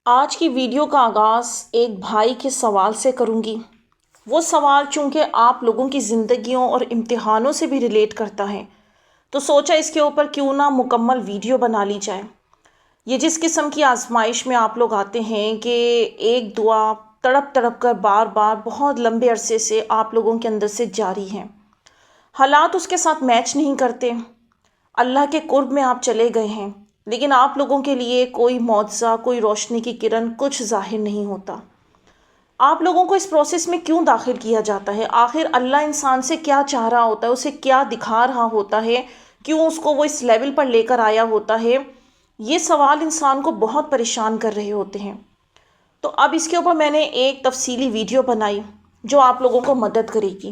آج کی ویڈیو کا آغاز ایک بھائی کے سوال سے کروں گی۔ وہ سوال چونکہ آپ لوگوں کی زندگیوں اور امتحانوں سے بھی ریلیٹ کرتا ہے تو سوچا اس کے اوپر کیوں نہ مکمل ویڈیو بنا لی جائے۔ یہ جس قسم کی آزمائش میں آپ لوگ آتے ہیں کہ ایک دعا تڑپ تڑپ کر بار بار بہت لمبے عرصے سے آپ لوگوں کے اندر سے جاری ہیں، حالات اس کے ساتھ میچ نہیں کرتے، اللہ کے قرب میں آپ چلے گئے ہیں لیکن آپ لوگوں کے لیے کوئی معجزہ، کوئی روشنی کی کرن کچھ ظاہر نہیں ہوتا۔ آپ لوگوں کو اس پروسیس میں کیوں داخل کیا جاتا ہے؟ آخر اللہ انسان سے کیا چاہ رہا ہوتا ہے، اسے کیا دکھا رہا ہوتا ہے، کیوں اس کو وہ اس لیول پر لے کر آیا ہوتا ہے؟ یہ سوال انسان کو بہت پریشان کر رہے ہوتے ہیں۔ تو اب اس کے اوپر میں نے ایک تفصیلی ویڈیو بنائی جو آپ لوگوں کو مدد کرے گی۔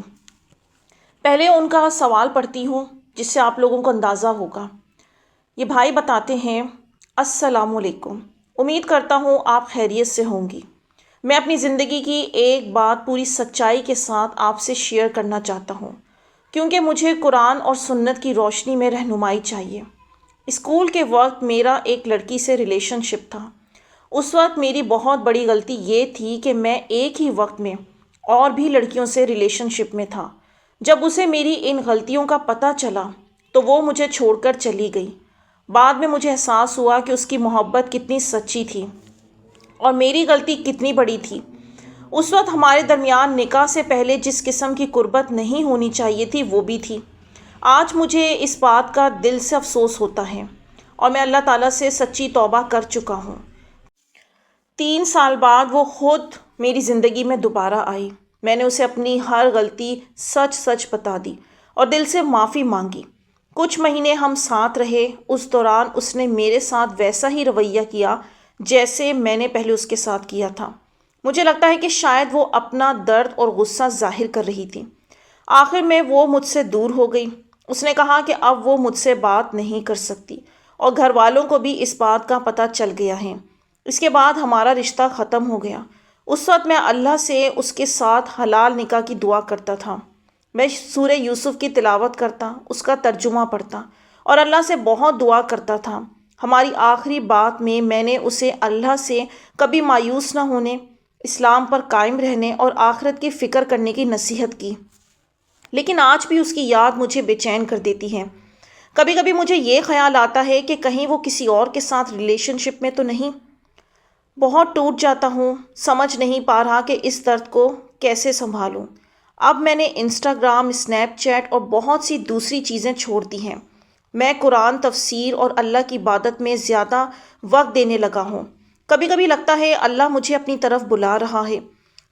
پہلے ان کا سوال پڑھتی ہوں جس سے آپ لوگوں کو اندازہ ہوگا۔ یہ بھائی بتاتے ہیں، السلام علیکم، امید کرتا ہوں آپ خیریت سے ہوں گی۔ میں اپنی زندگی کی ایک بات پوری سچائی کے ساتھ آپ سے شیئر کرنا چاہتا ہوں کیونکہ مجھے قرآن اور سنت کی روشنی میں رہنمائی چاہیے۔ اسکول کے وقت میرا ایک لڑکی سے ریلیشن شپ تھا۔ اس وقت میری بہت بڑی غلطی یہ تھی کہ میں ایک ہی وقت میں اور بھی لڑکیوں سے ریلیشن شپ میں تھا۔ جب اسے میری ان غلطیوں کا پتہ چلا تو وہ مجھے چھوڑ کر چلی گئی۔ بعد میں مجھے احساس ہوا کہ اس کی محبت کتنی سچی تھی اور میری غلطی کتنی بڑی تھی۔ اس وقت ہمارے درمیان نکاح سے پہلے جس قسم کی قربت نہیں ہونی چاہیے تھی وہ بھی تھی۔ آج مجھے اس بات کا دل سے افسوس ہوتا ہے اور میں اللہ تعالیٰ سے سچی توبہ کر چکا ہوں۔ 3 سال بعد وہ خود میری زندگی میں دوبارہ آئی۔ میں نے اسے اپنی ہر غلطی سچ سچ بتا دی اور دل سے معافی مانگی۔ کچھ مہینے ہم ساتھ رہے۔ اس دوران اس نے میرے ساتھ ویسا ہی رویہ کیا جیسے میں نے پہلے اس کے ساتھ کیا تھا۔ مجھے لگتا ہے کہ شاید وہ اپنا درد اور غصہ ظاہر کر رہی تھی۔ آخر میں وہ مجھ سے دور ہو گئی۔ اس نے کہا کہ اب وہ مجھ سے بات نہیں کر سکتی اور گھر والوں کو بھی اس بات کا پتہ چل گیا ہے۔ اس کے بعد ہمارا رشتہ ختم ہو گیا۔ اس وقت میں اللہ سے اس کے ساتھ حلال نکاح کی دعا کرتا تھا۔ میں سورہ یوسف کی تلاوت کرتا، اس کا ترجمہ پڑھتا اور اللہ سے بہت دعا کرتا تھا۔ ہماری آخری بات میں میں نے اسے اللہ سے کبھی مایوس نہ ہونے، اسلام پر قائم رہنے اور آخرت کی فکر کرنے کی نصیحت کی۔ لیکن آج بھی اس کی یاد مجھے بے چین کر دیتی ہے۔ کبھی کبھی مجھے یہ خیال آتا ہے کہ کہیں وہ کسی اور کے ساتھ ریلیشن شپ میں تو نہیں۔ بہت ٹوٹ جاتا ہوں، سمجھ نہیں پا رہا کہ اس درد کو کیسے سنبھالوں۔ اب میں نے انسٹاگرام، اسنیپ چیٹ اور بہت سی دوسری چیزیں چھوڑ دی ہیں۔ میں قرآن، تفسیر اور اللہ کی عبادت میں زیادہ وقت دینے لگا ہوں۔ کبھی کبھی لگتا ہے اللہ مجھے اپنی طرف بلا رہا ہے،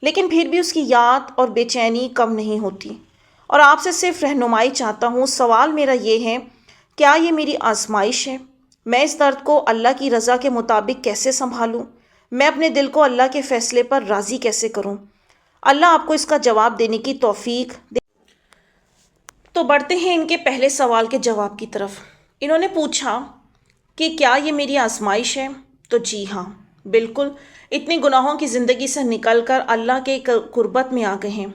لیکن پھر بھی اس کی یاد اور بے چینی کم نہیں ہوتی۔ اور آپ سے صرف رہنمائی چاہتا ہوں۔ سوال میرا یہ ہے، کیا یہ میری آزمائش ہے؟ میں اس درد کو اللہ کی رضا کے مطابق کیسے سنبھالوں؟ میں اپنے دل کو اللہ کے فیصلے پر راضی کیسے کروں؟ اللہ آپ کو اس کا جواب دینے کی توفیق دے۔ تو بڑھتے ہیں ان کے پہلے سوال کے جواب کی طرف۔ انہوں نے پوچھا کہ کیا یہ میری آزمائش ہے؟ تو جی ہاں، بالکل۔ اتنی گناہوں کی زندگی سے نکل کر اللہ کے قربت میں آ گئے ہیں۔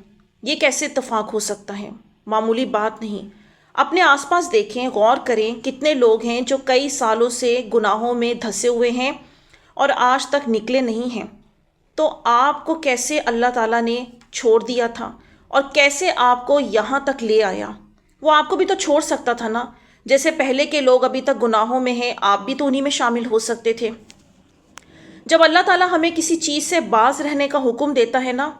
یہ کیسے اتفاق ہو سکتا ہے؟ معمولی بات نہیں۔ اپنے آس پاس دیکھیں، غور کریں، کتنے لوگ ہیں جو کئی سالوں سے گناہوں میں دھسے ہوئے ہیں اور آج تک نکلے نہیں ہیں۔ تو آپ کو کیسے اللہ تعالیٰ نے چھوڑ دیا تھا اور کیسے آپ کو یہاں تک لے آیا؟ وہ آپ کو بھی تو چھوڑ سکتا تھا نا۔ جیسے پہلے کے لوگ ابھی تک گناہوں میں ہیں، آپ بھی تو انہی میں شامل ہو سکتے تھے۔ جب اللہ تعالیٰ ہمیں کسی چیز سے باز رہنے کا حکم دیتا ہے نا،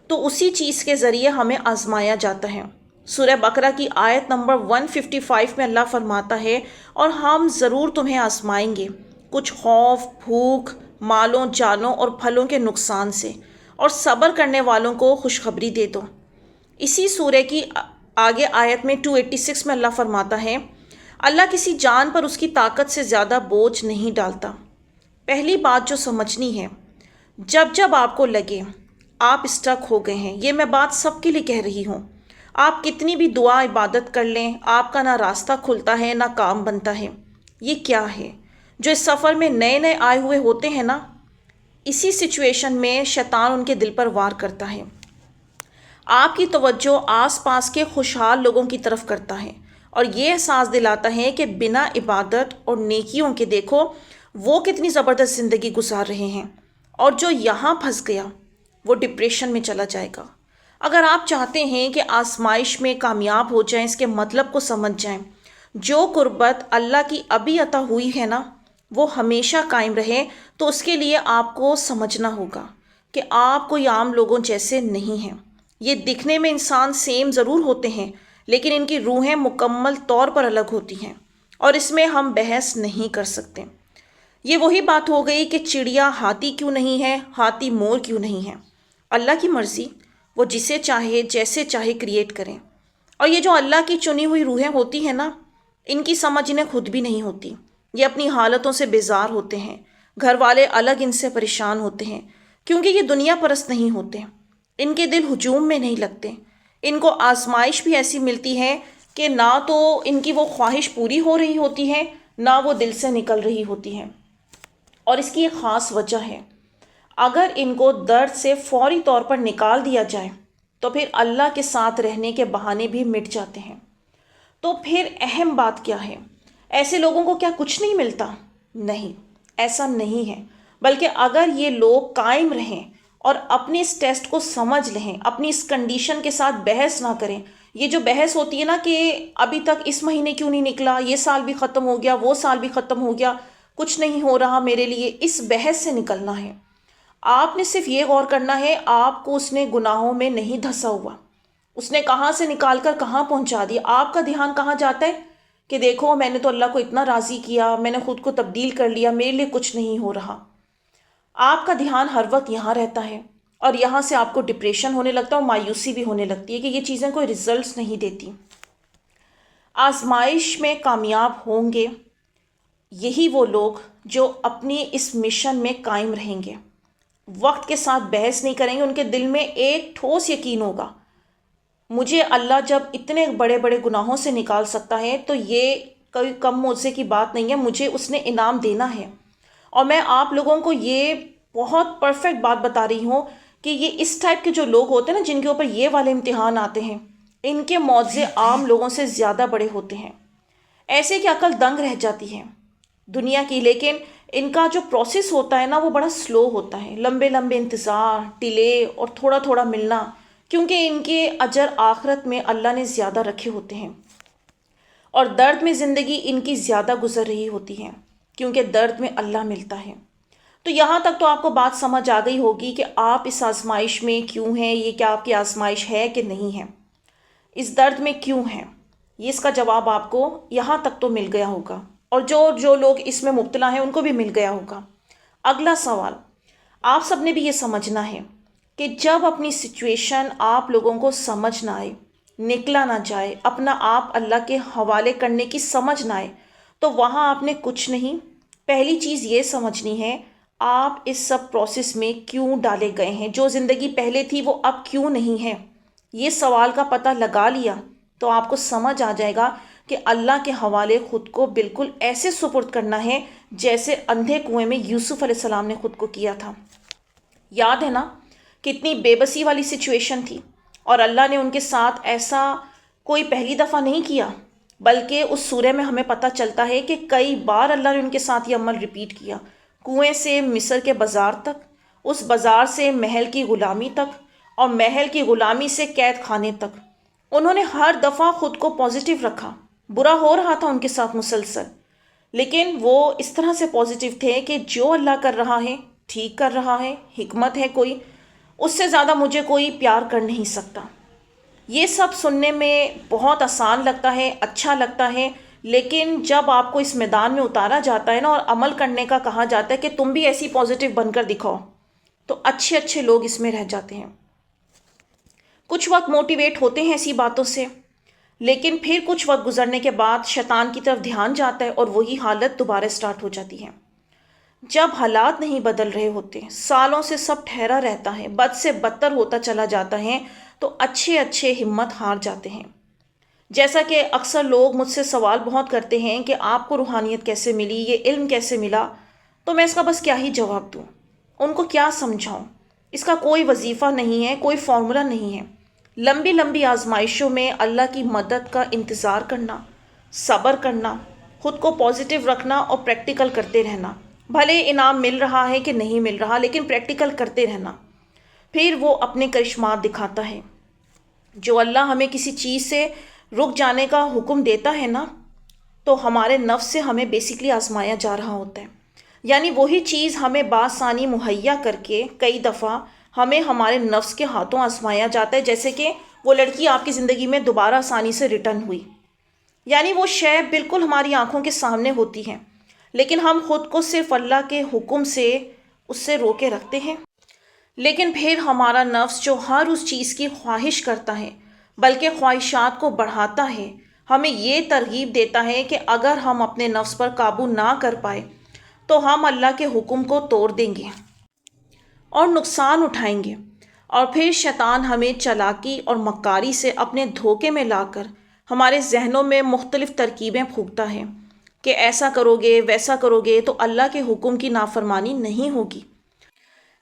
تو اسی چیز کے ذریعے ہمیں آزمایا جاتا ہے۔ سورہ بقرہ کی آیت نمبر 155 میں اللہ فرماتا ہے، اور ہم ضرور تمہیں آزمائیں گے، کچھ خوف، بھوک، مالوں، جانوں اور پھلوں کے نقصان سے، اور صبر کرنے والوں کو خوشخبری دے دو۔ اسی سورہ کی آگے آیت میں 286 میں اللہ فرماتا ہے، اللہ کسی جان پر اس کی طاقت سے زیادہ بوجھ نہیں ڈالتا۔ پہلی بات جو سمجھنی ہے، جب جب آپ کو لگے آپ اسٹک ہو گئے ہیں، یہ میں بات سب کے لیے کہہ رہی ہوں، آپ کتنی بھی دعا عبادت کر لیں، آپ کا نہ راستہ کھلتا ہے نہ کام بنتا ہے۔ یہ کیا ہے؟ جو اس سفر میں نئے نئے آئے ہوئے ہوتے ہیں نا، اسی سچویشن میں شیطان ان کے دل پر وار کرتا ہے۔ آپ کی توجہ آس پاس کے خوشحال لوگوں کی طرف کرتا ہے اور یہ احساس دلاتا ہے کہ بنا عبادت اور نیکیوں کے دیکھو وہ کتنی زبردست زندگی گزار رہے ہیں۔ اور جو یہاں پھنس گیا وہ ڈپریشن میں چلا جائے گا۔ اگر آپ چاہتے ہیں کہ آزمائش میں کامیاب ہو جائیں، اس کے مطلب کو سمجھ جائیں، جو قربت اللہ کی ابھی عطا ہوئی ہے نا وہ ہمیشہ قائم رہے، تو اس کے لیے آپ کو سمجھنا ہوگا کہ آپ کوئی عام لوگوں جیسے نہیں ہیں۔ یہ دکھنے میں انسان سیم ضرور ہوتے ہیں، لیکن ان کی روحیں مکمل طور پر الگ ہوتی ہیں، اور اس میں ہم بحث نہیں کر سکتے۔ یہ وہی بات ہو گئی کہ چڑیا ہاتھی کیوں نہیں ہے، ہاتھی مور کیوں نہیں ہے۔ اللہ کی مرضی، وہ جسے چاہے جیسے چاہے کریٹ کریں۔ اور یہ جو اللہ کی چنی ہوئی روحیں ہوتی ہیں نا، ان کی سمجھ انہیں خود بھی نہیں ہوتی۔ یہ اپنی حالتوں سے بیزار ہوتے ہیں، گھر والے الگ ان سے پریشان ہوتے ہیں، کیونکہ یہ دنیا پرست نہیں ہوتے، ان کے دل ہجوم میں نہیں لگتے۔ ان کو آزمائش بھی ایسی ملتی ہے کہ نہ تو ان کی وہ خواہش پوری ہو رہی ہوتی ہے، نہ وہ دل سے نکل رہی ہوتی ہے۔ اور اس کی ایک خاص وجہ ہے، اگر ان کو درد سے فوری طور پر نکال دیا جائے تو پھر اللہ کے ساتھ رہنے کے بہانے بھی مٹ جاتے ہیں۔ تو پھر اہم بات کیا ہے؟ ایسے لوگوں کو کیا کچھ نہیں ملتا؟ نہیں، ایسا نہیں ہے، بلکہ اگر یہ لوگ قائم رہیں اور اپنے اس ٹیسٹ کو سمجھ لیں، اپنی اس کنڈیشن کے ساتھ بحث نہ کریں۔ یہ جو بحث ہوتی ہے نا کہ ابھی تک اس مہینے کیوں نہیں نکلا، یہ سال بھی ختم ہو گیا، وہ سال بھی ختم ہو گیا، کچھ نہیں ہو رہا میرے لیے، اس بحث سے نکلنا ہے۔ آپ نے صرف یہ غور کرنا ہے، آپ کو اس نے گناہوں میں نہیں دھسا ہوا، اس نے کہاں سے نکال کر کہاں پہنچا دیا۔ آپ کا دھیان کہاں جاتا ہے کہ دیکھو میں نے تو اللہ کو اتنا راضی کیا، میں نے خود کو تبدیل کر لیا، میرے لیے کچھ نہیں ہو رہا۔ آپ کا دھیان ہر وقت یہاں رہتا ہے، اور یہاں سے آپ کو ڈپریشن ہونے لگتا ہے اور مایوسی بھی ہونے لگتی ہے کہ یہ چیزیں کوئی ریزلٹس نہیں دیتی۔ آزمائش میں کامیاب ہوں گے یہی وہ لوگ جو اپنی اس مشن میں قائم رہیں گے، وقت کے ساتھ بحث نہیں کریں گے، ان کے دل میں ایک ٹھوس یقین ہوگا، مجھے اللہ جب اتنے بڑے بڑے گناہوں سے نکال سکتا ہے تو یہ کوئی کم موزے کی بات نہیں ہے، مجھے اس نے انعام دینا ہے۔ اور میں آپ لوگوں کو یہ بہت پرفیکٹ بات بتا رہی ہوں کہ یہ اس ٹائپ کے جو لوگ ہوتے ہیں نا، جن کے اوپر یہ والے امتحان آتے ہیں، ان کے معجزے عام لوگوں سے زیادہ بڑے ہوتے ہیں۔ ایسے کہ عقل دنگ رہ جاتی ہے دنیا کی، لیکن ان کا جو پروسیس ہوتا ہے نا وہ بڑا سلو ہوتا ہے، لمبے لمبے انتظار، ڈیلے اور تھوڑا تھوڑا ملنا، کیونکہ ان کے اجر آخرت میں اللہ نے زیادہ رکھے ہوتے ہیں، اور درد میں زندگی ان کی زیادہ گزر رہی ہوتی ہے، کیونکہ درد میں اللہ ملتا ہے۔ تو یہاں تک تو آپ کو بات سمجھ آ گئی ہوگی کہ آپ اس آزمائش میں کیوں ہیں، یہ کیا آپ کی آزمائش ہے کہ نہیں ہے، اس درد میں کیوں ہیں، یہ اس کا جواب آپ کو یہاں تک تو مل گیا ہوگا، اور جو لوگ اس میں مبتلا ہیں ان کو بھی مل گیا ہوگا۔ اگلا سوال، آپ سب نے بھی یہ سمجھنا ہے کہ جب اپنی سچویشن آپ لوگوں کو سمجھ نہ آئے، نکلا نہ جائے، اپنا آپ اللہ کے حوالے کرنے کی سمجھ نہ آئے، تو وہاں آپ نے کچھ نہیں، پہلی چیز یہ سمجھنی ہے آپ اس سب پروسیس میں کیوں ڈالے گئے ہیں، جو زندگی پہلے تھی وہ اب کیوں نہیں ہے۔ یہ سوال کا پتہ لگا لیا تو آپ کو سمجھ آ جائے گا کہ اللہ کے حوالے خود کو بالکل ایسے سپرد کرنا ہے جیسے اندھے کنویں میں یوسف علیہ السلام نے خود کو کیا تھا۔ یاد ہے نا کتنی بے بسی والی سچویشن تھی، اور اللہ نے ان کے ساتھ ایسا کوئی پہلی دفعہ نہیں کیا، بلکہ اس سورہ میں ہمیں پتہ چلتا ہے کہ کئی بار اللہ نے ان کے ساتھ یہ عمل ریپیٹ کیا، کنویں سے مصر کے بازار تک، اس بازار سے محل کی غلامی تک، اور محل کی غلامی سے قید خانے تک۔ انہوں نے ہر دفعہ خود کو پازیٹیو رکھا، برا ہو رہا تھا ان کے ساتھ مسلسل، لیکن وہ اس طرح سے پازیٹیو تھے کہ جو اللہ کر رہا ہے ٹھیک کر رہا ہے، حکمت ہے کوئی، اس سے زیادہ مجھے کوئی پیار کر نہیں سکتا۔ یہ سب سننے میں بہت آسان لگتا ہے، اچھا لگتا ہے، لیکن جب آپ کو اس میدان میں اتارا جاتا ہے نا اور عمل کرنے کا کہا جاتا ہے کہ تم بھی ایسی پازیٹیو بن کر دکھاؤ، تو اچھے اچھے لوگ اس میں رہ جاتے ہیں۔ کچھ وقت موٹیویٹ ہوتے ہیں ایسی باتوں سے، لیکن پھر کچھ وقت گزرنے کے بعد شیطان کی طرف دھیان جاتا ہے اور وہی حالت دوبارہ سٹارٹ ہو جاتی ہے۔ جب حالات نہیں بدل رہے ہوتے، سالوں سے سب ٹھہرا رہتا ہے، بد سے بدتر ہوتا چلا جاتا ہے، تو اچھے اچھے ہمت ہار جاتے ہیں۔ جیسا کہ اکثر لوگ مجھ سے سوال بہت کرتے ہیں کہ آپ کو روحانیت کیسے ملی، یہ علم کیسے ملا، تو میں اس کا بس کیا ہی جواب دوں، ان کو کیا سمجھاؤں۔ اس کا کوئی وظیفہ نہیں ہے، کوئی فارمولہ نہیں ہے۔ لمبی لمبی آزمائشوں میں اللہ کی مدد کا انتظار کرنا، صبر کرنا، خود کو پازیٹیو رکھنا اور پریکٹیکل کرتے رہنا، بھلے انعام مل رہا ہے کہ نہیں مل رہا، لیکن پریکٹیکل کرتے رہنا، پھر وہ اپنے کرشمات دکھاتا ہے۔ جو اللہ ہمیں کسی چیز سے رک جانے کا حکم دیتا ہے نا، تو ہمارے نفس سے ہمیں بیسیکلی آزمایا جا رہا ہوتا ہے۔ یعنی وہی چیز ہمیں بآسانی مہیا کر کے کئی دفعہ ہمیں ہمارے نفس کے ہاتھوں آزمایا جاتا ہے، جیسے کہ وہ لڑکی آپ کی زندگی میں دوبارہ آسانی سے ریٹرن ہوئی۔ یعنی وہ شے بالکل ہماری آنکھوں کے سامنے ہوتی ہے، لیکن ہم خود کو صرف اللہ کے حکم سے اس سے روکے رکھتے ہیں۔ لیکن پھر ہمارا نفس جو ہر اس چیز کی خواہش کرتا ہے، بلکہ خواہشات کو بڑھاتا ہے، ہمیں یہ ترغیب دیتا ہے کہ اگر ہم اپنے نفس پر قابو نہ کر پائے تو ہم اللہ کے حکم کو توڑ دیں گے اور نقصان اٹھائیں گے، اور پھر شیطان ہمیں چالاکی اور مکاری سے اپنے دھوکے میں لا کر ہمارے ذہنوں میں مختلف ترکیبیں پھونکتا ہے کہ ایسا کرو گے، ویسا کرو گے تو اللہ کے حکم کی نافرمانی نہیں ہوگی۔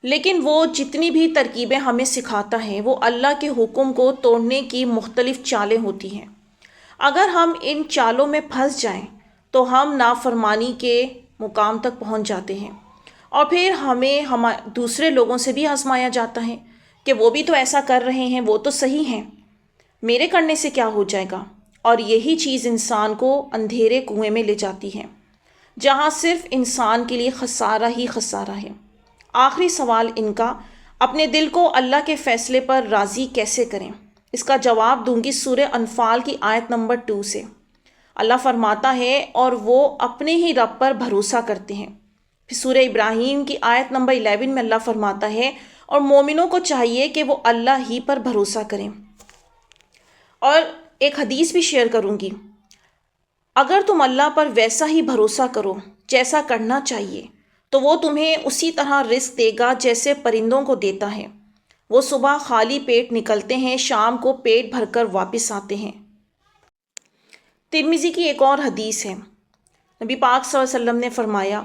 لیکن وہ جتنی بھی ترکیبیں ہمیں سکھاتا ہے، وہ اللہ کے حکم کو توڑنے کی مختلف چالیں ہوتی ہیں۔ اگر ہم ان چالوں میں پھنس جائیں تو ہم نافرمانی کے مقام تک پہنچ جاتے ہیں، اور پھر ہمیں دوسرے لوگوں سے بھی آزمایا جاتا ہے کہ وہ بھی تو ایسا کر رہے ہیں، وہ تو صحیح ہیں، میرے کرنے سے کیا ہو جائے گا؟ اور یہی چیز انسان کو اندھیرے کنویں میں لے جاتی ہے، جہاں صرف انسان کے لیے خسارہ ہی خسارہ ہے۔ آخری سوال ان کا، اپنے دل کو اللہ کے فیصلے پر راضی کیسے کریں؟ اس کا جواب دوں گی سورہ انفال کی آیت نمبر 2 سے۔ اللہ فرماتا ہے اور وہ اپنے ہی رب پر بھروسہ کرتے ہیں۔ پھر سورہ ابراہیم کی آیت نمبر 11 میں اللہ فرماتا ہے اور مومنوں کو چاہیے کہ وہ اللہ ہی پر بھروسہ کریں۔ اور ایک حدیث بھی شیئر کروں گی، اگر تم اللہ پر ویسا ہی بھروسہ کرو جیسا کرنا چاہیے تو وہ تمہیں اسی طرح رزق دے گا جیسے پرندوں کو دیتا ہے۔ وہ صبح خالی پیٹ نکلتے ہیں، شام کو پیٹ بھر کر واپس آتے ہیں۔ ترمذی کی ایک اور حدیث ہے، نبی پاک صلی اللہ علیہ وسلم نے فرمایا،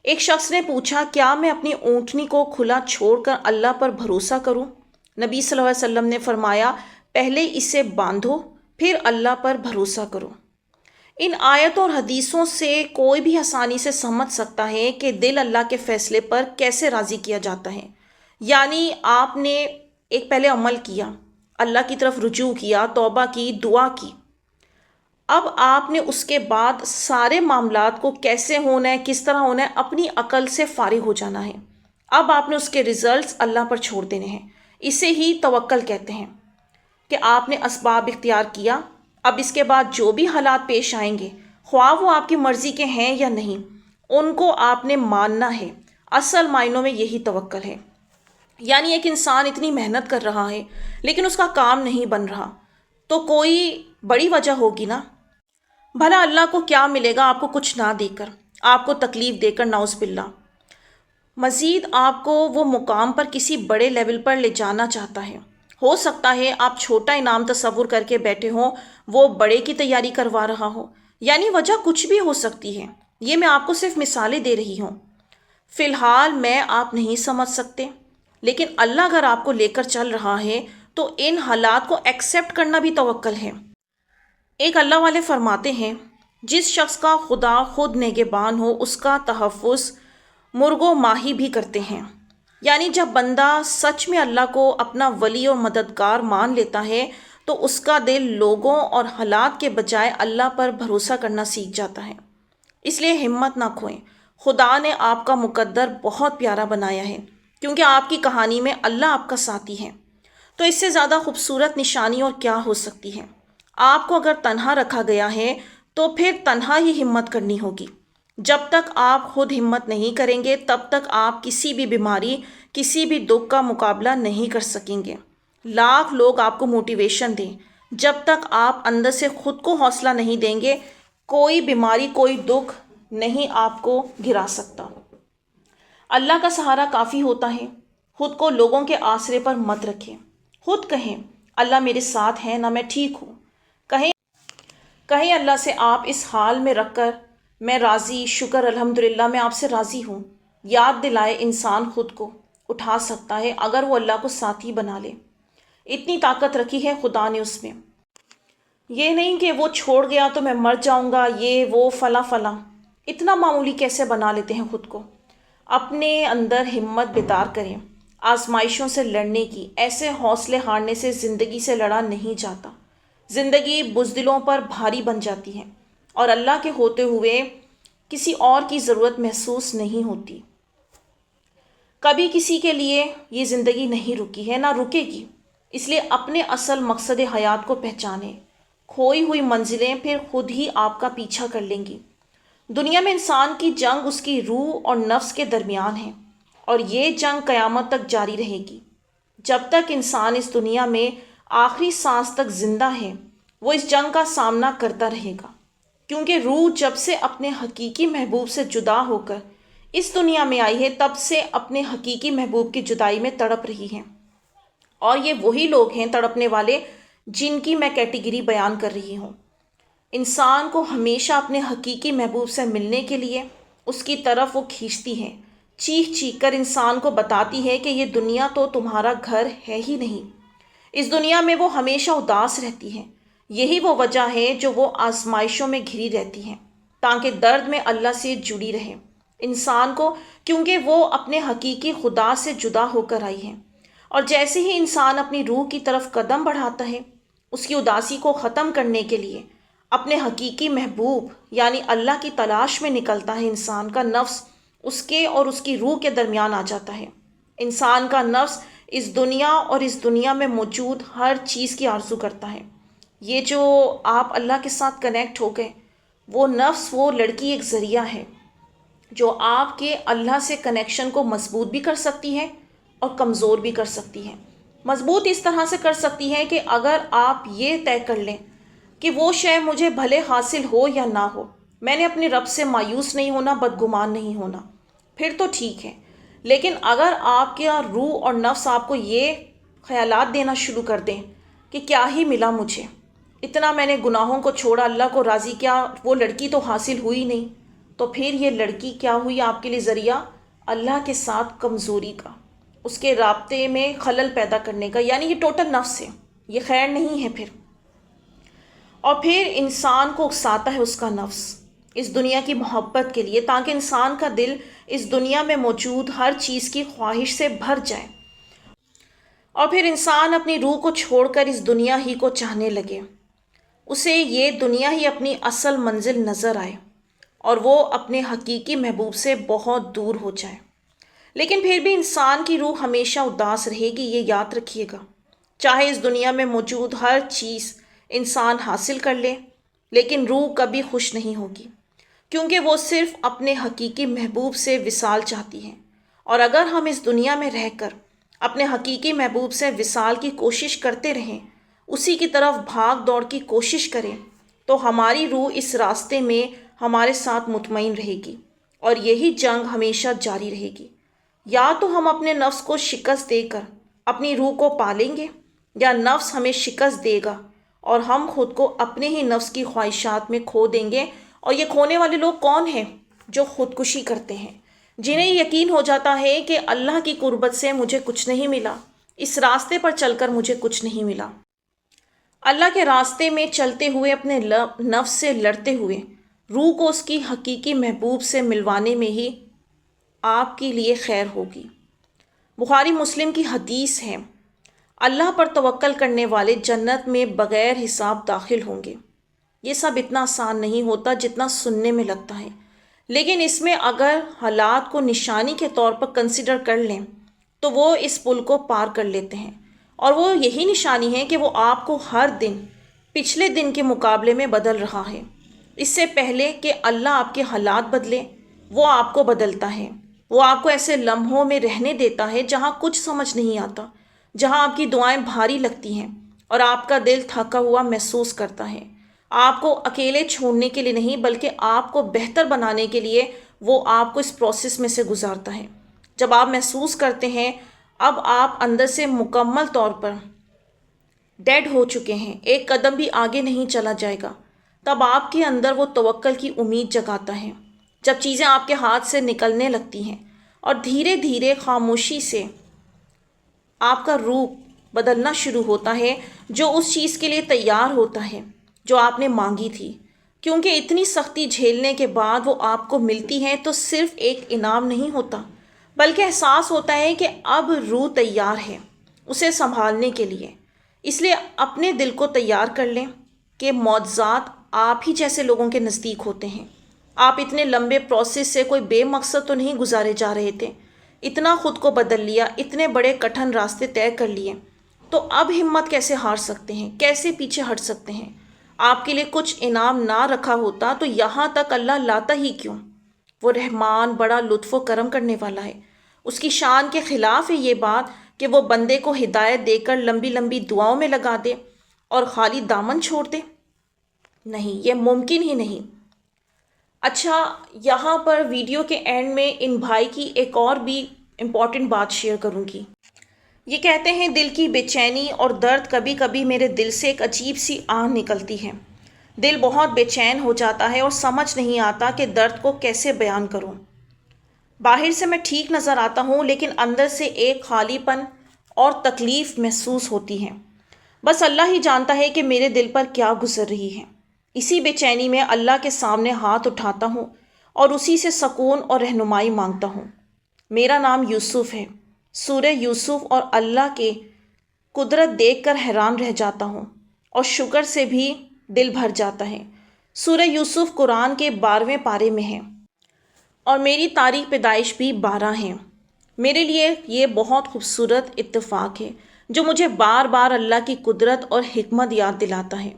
ایک شخص نے پوچھا کیا میں اپنی اونٹنی کو کھلا چھوڑ کر اللہ پر بھروسہ کروں؟ نبی صلی اللہ علیہ وسلم نے فرمایا، پہلے اسے باندھو پھر اللہ پر بھروسہ کرو۔ ان آیتوں اور حدیثوں سے کوئی بھی آسانی سے سمجھ سکتا ہے کہ دل اللہ کے فیصلے پر کیسے راضی کیا جاتا ہے۔ یعنی آپ نے ایک پہلے عمل کیا، اللہ کی طرف رجوع کیا، توبہ کی، دعا کی، اب آپ نے اس کے بعد سارے معاملات کو کیسے ہونا ہے، کس طرح ہونا ہے، اپنی عقل سے فارغ ہو جانا ہے۔ اب آپ نے اس کے ریزلٹس اللہ پر چھوڑ دینے ہیں۔ اسے ہی توکل کہتے ہیں کہ آپ نے اسباب اختیار کیا، اب اس کے بعد جو بھی حالات پیش آئیں گے، خواہ وہ آپ کی مرضی کے ہیں یا نہیں، ان کو آپ نے ماننا ہے۔ اصل معنوں میں یہی توکل ہے۔ یعنی ایک انسان اتنی محنت کر رہا ہے لیکن اس کا کام نہیں بن رہا، تو کوئی بڑی وجہ ہوگی نا۔ بھلا اللہ کو کیا ملے گا آپ کو کچھ نہ دے کر، آپ کو تکلیف دے کر، نعوذ باللہ۔ مزید آپ کو وہ مقام پر کسی بڑے لیول پر لے جانا چاہتا ہے۔ ہو سکتا ہے آپ چھوٹا انعام تصور کر کے بیٹھے ہوں، وہ بڑے کی تیاری کروا رہا ہو۔ یعنی وجہ کچھ بھی ہو سکتی ہے، یہ میں آپ کو صرف مثالیں دے رہی ہوں۔ فی الحال میں آپ نہیں سمجھ سکتے، لیکن اللہ اگر آپ کو لے کر چل رہا ہے تو ان حالات کو ایکسیپٹ کرنا بھی توکل ہے۔ ایک اللہ والے فرماتے ہیں، جس شخص کا خدا خود نگہبان ہو اس کا تحفظ مرغ و ماہی بھی کرتے ہیں۔ یعنی جب بندہ سچ میں اللہ کو اپنا ولی اور مددگار مان لیتا ہے تو اس کا دل لوگوں اور حالات کے بجائے اللہ پر بھروسہ کرنا سیکھ جاتا ہے۔ اس لیے ہمت نہ کھوئیں، خدا نے آپ کا مقدر بہت پیارا بنایا ہے، کیونکہ آپ کی کہانی میں اللہ آپ کا ساتھی ہے۔ تو اس سے زیادہ خوبصورت نشانی اور کیا ہو سکتی ہے؟ آپ کو اگر تنہا رکھا گیا ہے تو پھر تنہا ہی ہمت کرنی ہوگی۔ جب تک آپ خود ہمت نہیں کریں گے تب تک آپ کسی بھی بیماری، کسی بھی دکھ کا مقابلہ نہیں کر سکیں گے۔ لاکھ لوگ آپ کو موٹیویشن دیں، جب تک آپ اندر سے خود کو حوصلہ نہیں دیں گے، کوئی بیماری، کوئی دکھ نہیں آپ کو گرا سکتا۔ اللہ کا سہارا کافی ہوتا ہے۔ خود کو لوگوں کے آسرے پر مت رکھیں۔ خود کہیں اللہ میرے ساتھ ہے نا، میں ٹھیک ہوں۔ کہیں اللہ سے آپ اس حال میں رکھ کر میں راضی، شکر الحمدللہ میں آپ سے راضی ہوں۔ یاد دلائے انسان خود کو اٹھا سکتا ہے اگر وہ اللہ کو ساتھی بنا لے۔ اتنی طاقت رکھی ہے خدا نے اس میں۔ یہ نہیں کہ وہ چھوڑ گیا تو میں مر جاؤں گا، یہ وہ فلاں فلاں، اتنا معمولی کیسے بنا لیتے ہیں خود کو۔ اپنے اندر ہمت بیدار کریں آزمائشوں سے لڑنے کی۔ ایسے حوصلے ہارنے سے زندگی سے لڑا نہیں جاتا۔ زندگی بزدلوں پر بھاری بن جاتی ہے اور اللہ کے ہوتے ہوئے کسی اور کی ضرورت محسوس نہیں ہوتی۔ کبھی کسی کے لیے یہ زندگی نہیں رکی ہے، نہ رکے گی۔ اس لیے اپنے اصل مقصد حیات کو پہچانیں۔ کھوئی ہوئی منزلیں پھر خود ہی آپ کا پیچھا کر لیں گی۔ دنیا میں انسان کی جنگ اس کی روح اور نفس کے درمیان ہے، اور یہ جنگ قیامت تک جاری رہے گی۔ جب تک انسان اس دنیا میں آخری سانس تک زندہ ہے، وہ اس جنگ کا سامنا کرتا رہے گا، کیونکہ روح جب سے اپنے حقیقی محبوب سے جدا ہو کر اس دنیا میں آئی ہے، تب سے اپنے حقیقی محبوب کی جدائی میں تڑپ رہی ہے۔ اور یہ وہی لوگ ہیں تڑپنے والے جن کی میں کیٹیگری بیان کر رہی ہوں۔ انسان کو ہمیشہ اپنے حقیقی محبوب سے ملنے کے لیے اس کی طرف وہ کھینچتی ہے، چیخ چیخ کر انسان کو بتاتی ہے کہ یہ دنیا تو تمہارا گھر ہے ہی نہیں۔ اس دنیا میں وہ ہمیشہ اداس رہتی ہے۔ یہی وہ وجہ ہے جو وہ آزمائشوں میں گھری رہتی ہے، تاکہ درد میں اللہ سے جڑی رہے۔ انسان کو، کیونکہ وہ اپنے حقیقی خدا سے جدا ہو کر آئی ہے، اور جیسے ہی انسان اپنی روح کی طرف قدم بڑھاتا ہے، اس کی اداسی کو ختم کرنے کے لیے اپنے حقیقی محبوب یعنی اللہ کی تلاش میں نکلتا ہے، انسان کا نفس اس کے اور اس کی روح کے درمیان آ جاتا ہے۔ انسان کا نفس اس دنیا اور اس دنیا میں موجود ہر چیز کی آرزو کرتا ہے۔ یہ جو آپ اللہ کے ساتھ کنیکٹ ہو گئے، وہ نفس، وہ لڑکی ایک ذریعہ ہے جو آپ کے اللہ سے کنیکشن کو مضبوط بھی کر سکتی ہے اور کمزور بھی کر سکتی ہے۔ مضبوط اس طرح سے کر سکتی ہے کہ اگر آپ یہ طے کر لیں کہ وہ شے مجھے بھلے حاصل ہو یا نہ ہو، میں نے اپنے رب سے مایوس نہیں ہونا، بدگمان نہیں ہونا، پھر تو ٹھیک ہے۔ لیکن اگر آپ کے روح اور نفس آپ کو یہ خیالات دینا شروع کر دیں کہ کیا ہی ملا مجھے، اتنا میں نے گناہوں کو چھوڑا، اللہ کو راضی کیا، وہ لڑکی تو حاصل ہوئی نہیں، تو پھر یہ لڑکی کیا ہوئی آپ کے لیے؟ ذریعہ اللہ کے ساتھ کمزوری کا، اس کے رابطے میں خلل پیدا کرنے کا، یعنی یہ ٹوٹل نفس ہے، یہ خیر نہیں ہے پھر۔ اور پھر انسان کو اکساتا ہے اس کا نفس اس دنیا کی محبت کے لیے، تاکہ انسان کا دل اس دنیا میں موجود ہر چیز کی خواہش سے بھر جائے، اور پھر انسان اپنی روح کو چھوڑ کر اس دنیا ہی کو چاہنے لگے، اسے یہ دنیا ہی اپنی اصل منزل نظر آئے، اور وہ اپنے حقیقی محبوب سے بہت دور ہو جائے۔ لیکن پھر بھی انسان کی روح ہمیشہ اداس رہے گی، یہ یاد رکھیے گا۔ چاہے اس دنیا میں موجود ہر چیز انسان حاصل کر لے، لیکن روح کبھی خوش نہیں ہوگی، کیونکہ وہ صرف اپنے حقیقی محبوب سے وصال چاہتی ہے۔ اور اگر ہم اس دنیا میں رہ کر اپنے حقیقی محبوب سے وصال کی کوشش کرتے رہیں، اسی کی طرف بھاگ دوڑ کی کوشش کریں، تو ہماری روح اس راستے میں ہمارے ساتھ مطمئن رہے گی، اور یہی جنگ ہمیشہ جاری رہے گی۔ یا تو ہم اپنے نفس کو شکست دے کر اپنی روح کو پالیں گے، یا نفس ہمیں شکست دے گا اور ہم خود کو اپنے ہی نفس کی خواہشات میں کھو دیں گے۔ اور یہ کھونے والے لوگ کون ہیں؟ جو خودکشی کرتے ہیں، جنہیں یقین ہو جاتا ہے کہ اللہ کی قربت سے مجھے کچھ نہیں ملا، اس راستے پر چل کر مجھے کچھ نہیں ملا۔ اللہ کے راستے میں چلتے ہوئے، اپنے نفس سے لڑتے ہوئے، روح کو اس کی حقیقی محبوب سے ملوانے میں ہی آپ کے لیے خیر ہوگی۔ بخاری مسلم کی حدیث ہے، اللہ پر توکل کرنے والے جنت میں بغیر حساب داخل ہوں گے۔ یہ سب اتنا آسان نہیں ہوتا جتنا سننے میں لگتا ہے، لیکن اس میں اگر حالات کو نشانی کے طور پر کنسیڈر کر لیں تو وہ اس پل کو پار کر لیتے ہیں، اور وہ یہی نشانی ہے کہ وہ آپ کو ہر دن پچھلے دن کے مقابلے میں بدل رہا ہے۔ اس سے پہلے کہ اللہ آپ کے حالات بدلے، وہ آپ کو بدلتا ہے۔ وہ آپ کو ایسے لمحوں میں رہنے دیتا ہے جہاں کچھ سمجھ نہیں آتا، جہاں آپ کی دعائیں بھاری لگتی ہیں اور آپ کا دل تھکا ہوا محسوس کرتا ہے۔ آپ کو اکیلے چھوڑنے کے لیے نہیں، بلکہ آپ کو بہتر بنانے کے لیے وہ آپ کو اس پروسیس میں سے گزارتا ہے۔ جب آپ محسوس کرتے ہیں اب آپ اندر سے مکمل طور پر ڈیڈ ہو چکے ہیں، ایک قدم بھی آگے نہیں چلا جائے گا، تب آپ کے اندر وہ توکل کی امید جگاتا ہے۔ جب چیزیں آپ کے ہاتھ سے نکلنے لگتی ہیں اور دھیرے دھیرے خاموشی سے آپ کا روپ بدلنا شروع ہوتا ہے، جو اس چیز کے لیے تیار ہوتا ہے جو آپ نے مانگی تھی، کیونکہ اتنی سختی جھیلنے کے بعد وہ آپ کو ملتی ہے تو صرف ایک انعام نہیں ہوتا، بلکہ احساس ہوتا ہے کہ اب روح تیار ہے اسے سنبھالنے کے لیے۔ اس لیے اپنے دل کو تیار کر لیں کہ معجزات آپ ہی جیسے لوگوں کے نزدیک ہوتے ہیں۔ آپ اتنے لمبے پروسیس سے کوئی بے مقصد تو نہیں گزارے جا رہے تھے، اتنا خود کو بدل لیا، اتنے بڑے کٹھن راستے طے کر لیے، تو اب ہمت کیسے ہار سکتے ہیں، کیسے پیچھے ہٹ سکتے ہیں؟ آپ کے لیے کچھ انعام نہ رکھا ہوتا تو یہاں تک اللہ لاتا ہی کیوں؟ وہ رحمان بڑا لطف و کرم کرنے والا ہے۔ اس کی شان کے خلاف ہے یہ بات کہ وہ بندے کو ہدایت دے کر لمبی لمبی دعاؤں میں لگا دے اور خالی دامن چھوڑ دے۔ نہیں، یہ ممکن ہی نہیں۔ اچھا، یہاں پر ویڈیو کے اینڈ میں ان بھائی کی ایک اور بھی امپورٹنٹ بات شیئر کروں گی۔ یہ کہتے ہیں دل کی بے چینی اور درد، کبھی کبھی میرے دل سے ایک عجیب سی آہ نکلتی ہے۔ دل بہت بے چین ہو جاتا ہے اور سمجھ نہیں آتا کہ درد کو کیسے بیان کروں۔ باہر سے میں ٹھیک نظر آتا ہوں لیکن اندر سے ایک خالی پن اور تکلیف محسوس ہوتی ہے۔ بس اللہ ہی جانتا ہے کہ میرے دل پر کیا گزر رہی ہے۔ اسی بے چینی میں اللہ کے سامنے ہاتھ اٹھاتا ہوں اور اسی سے سکون اور رہنمائی مانگتا ہوں۔ میرا نام یوسف ہے۔ سورہ یوسف اور اللہ کے قدرت دیکھ کر حیران رہ جاتا ہوں اور شکر سے بھی دل بھر جاتا ہے۔ سورہ یوسف قرآن کے 12ویں پارے میں ہے اور میری تاریخ پیدائش بھی 12 ہے۔ میرے لیے یہ بہت خوبصورت اتفاق ہے جو مجھے بار بار اللہ کی قدرت اور حکمت یاد دلاتا ہے۔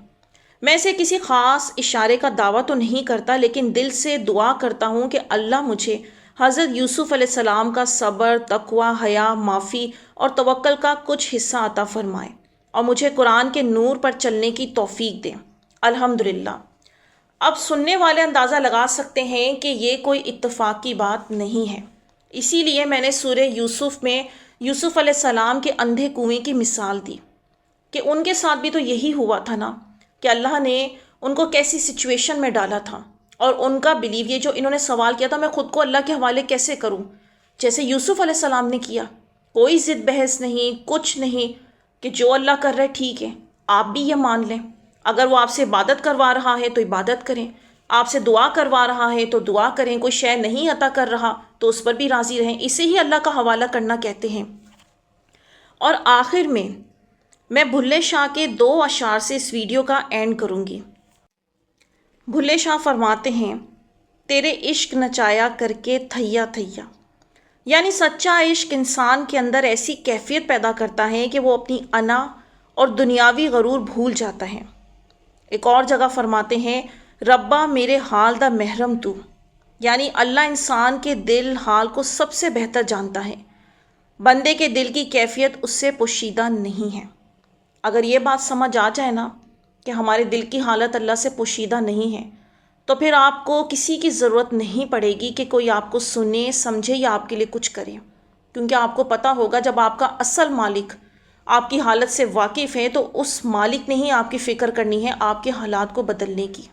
میں اسے کسی خاص اشارے کا دعویٰ تو نہیں کرتا، لیکن دل سے دعا کرتا ہوں کہ اللہ مجھے حضرت یوسف علیہ السلام کا صبر، تقوی، حیا، معافی اور توکل کا کچھ حصہ عطا فرمائے اور مجھے قرآن کے نور پر چلنے کی توفیق دے۔ الحمدللہ۔ اب سننے والے اندازہ لگا سکتے ہیں کہ یہ کوئی اتفاق کی بات نہیں ہے۔ اسی لیے میں نے سورہ یوسف میں یوسف علیہ السلام کے اندھے کنویں کی مثال دی کہ ان کے ساتھ بھی تو یہی ہوا تھا نا، کہ اللہ نے ان کو کیسی سچویشن میں ڈالا تھا اور ان کا بلیو، یہ جو انہوں نے سوال کیا تھا میں خود کو اللہ کے حوالے کیسے کروں، جیسے یوسف علیہ السلام نے کیا، کوئی ضد بحث نہیں، کچھ نہیں، کہ جو اللہ کر رہا ہے ٹھیک ہے، آپ بھی یہ مان لیں۔ اگر وہ آپ سے عبادت کروا رہا ہے تو عبادت کریں، آپ سے دعا کروا رہا ہے تو دعا کریں، کوئی شے نہیں عطا کر رہا تو اس پر بھی راضی رہیں، اسے ہی اللہ کا حوالہ کرنا کہتے ہیں۔ اور آخر میں بھلے شاہ کے 2 اشعار سے اس ویڈیو کا اینڈ کروں گی۔ بھلے شاہ فرماتے ہیں، تیرے عشق نچایا کر کے تھیا تھیا، یعنی سچا عشق انسان کے اندر ایسی کیفیت پیدا کرتا ہے کہ وہ اپنی انا اور دنیاوی غرور بھول جاتا ہے۔ ایک اور جگہ فرماتے ہیں، ربا میرے حال دا محرم تو، یعنی اللہ انسان کے دل حال کو سب سے بہتر جانتا ہے، بندے کے دل کی کیفیت اس سے پوشیدہ نہیں ہے۔ اگر یہ بات سمجھ آ جائے نا کہ ہمارے دل کی حالت اللہ سے پوشیدہ نہیں ہے، تو پھر آپ کو کسی کی ضرورت نہیں پڑے گی کہ کوئی آپ کو سنے، سمجھے یا آپ کے لیے کچھ کرے، کیونکہ آپ کو پتہ ہوگا جب آپ کا اصل مالک آپ کی حالت سے واقف ہے تو اس مالک نے ہی آپ کی فکر کرنی ہے آپ کے حالات کو بدلنے کی۔